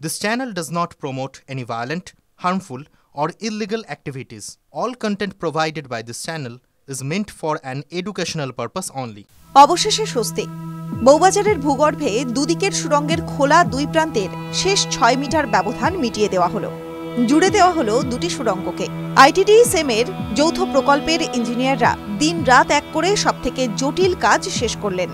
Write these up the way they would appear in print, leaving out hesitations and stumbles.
This channel does not promote any violent, harmful, or illegal activities. All content provided by this channel is meant for an educational purpose only. অবশেষে স্বস্তি। বউবাজারের ভূগর্ভে দুদিকের সুড়ঙ্গের খোলা দুই প্রান্তের শেষ 6 metre ব্যবধান মিটিয়ে দেওয়া হলো। জুড়ে দেওয়া হলো দুটি সুড়ঙ্গকে। ITDSM এর যৌথ প্রকল্পের ইঞ্জিনিয়াররা দিন রাত এক করে সবথেকে জটিল কাজ শেষ করলেন।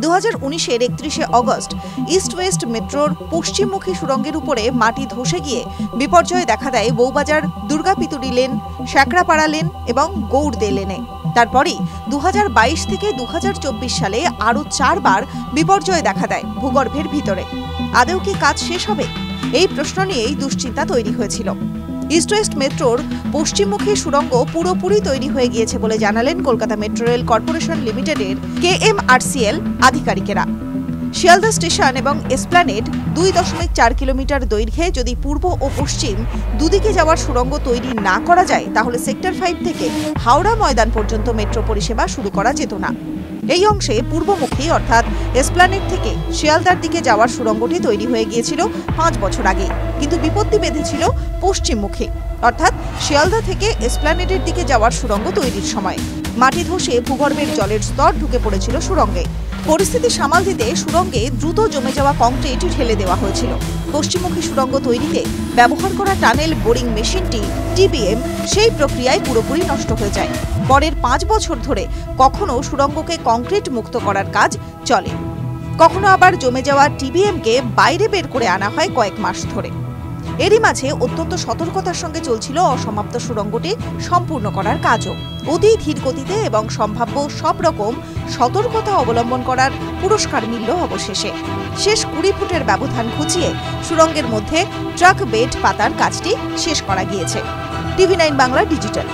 2019-এর 31শে অগস্ট ইস্ট ওয়েস্ট মেট্রোর পশ্চিমমুখী সুড়ঙ্গের উপরে মাটি ধসে গিয়ে বিপর্যয় দেখা দেয় বউবাজার দুর্গাপিতুরি লেন, শ্যাকরাপাড়া লেন এবং গৌড়দে লেনে। তারপরই 2022 থেকে 2024 সালে আরও 4 বার বিপর্যয় দেখা দেয় ভূগর্ভের ভিতরে। আদৌ কি কাজ শেষ হবে? এই প্রশ্ন নিয়েই দুশ্চিন্তা তৈরি হয়েছিল। ইস্ট ওয়েস্ট মেট্রোর পশ্চিমমুখী সুড়ঙ্গ পুরোপুরি তৈরি হয়ে গিয়েছে বলে জানালেন কলকাতা মেট্রো রেল কর্পোরেশন লিমিটেডের KMRCL আধিকারিকেরা। শিয়ালদা স্টেশন এবং এসপ্ল্যানেড 2.4 কিলোমিটার দৈর্ঘ্যে যদি পূর্ব ও পশ্চিম দুদিকে যাওয়ার সুড়ঙ্গ তৈরি না করা যায় তাহলে সেক্টর 5 থেকে হাওড়া ময়দান পর্যন্ত মেট্রো পরিষেবা শুরু করা যেত না। এই অংশে পূর্বমুখী অর্থাৎ এসপ্ল্যানেড থেকে শিয়ালদার দিকে যাওয়ার সুড়ঙ্গটি তৈরি হয়ে গিয়েছিল 5 বছর আগে, কিন্তু বিপত্তি বেঁধেছিল পশ্চিমমুখী অর্থাৎ শিয়ালদা থেকে এসপ্ল্যানেডের দিকে যাওয়ার সুড়ঙ্গ তৈরির সময়। মাটি ধসে ভূগর্ভের জলের স্তর ঢুকে পড়েছিল সুড়ঙ্গে। পরিস্থিতি সামাল দিতে সুড়ঙ্গে দ্রুত জমে যাওয়া কংক্রিট ঢেলে দেওয়া হয়েছিল। পশ্চিমমুখী সুড়ঙ্গ তৈরিতে ব্যবহার করা টানেল বোরিং মেশিনটি TBM সেই প্রক্রিয়ায় পুরোপুরি নষ্ট হয়ে যায়। পরের 5 বছর ধরে কখনো সুড়ঙ্গকে কংক্রিট মুক্ত করার কাজ চলে, কখনো আবার জমে যাওয়া TBM-কে বাইরে বের করে আনা হয় কয়েক মাস ধরে। এরই মাঝে অত্যন্ত সতর্কতার সঙ্গে চলছিল অসমাপ্ত সুড়ঙ্গটি সম্পূর্ণ করার কাজও। অতি ধীর গতিতে এবং সম্ভাব্য সব রকম সতর্কতা অবলম্বন করার পুরস্কার মিলল অবশেষে। শেষ 20 ফুটের ব্যবধান ঘুচিয়ে সুড়ঙ্গের মধ্যে ট্রাক বেড পাতার কাজটি শেষ করা গিয়েছে। TV9 Bangla digital.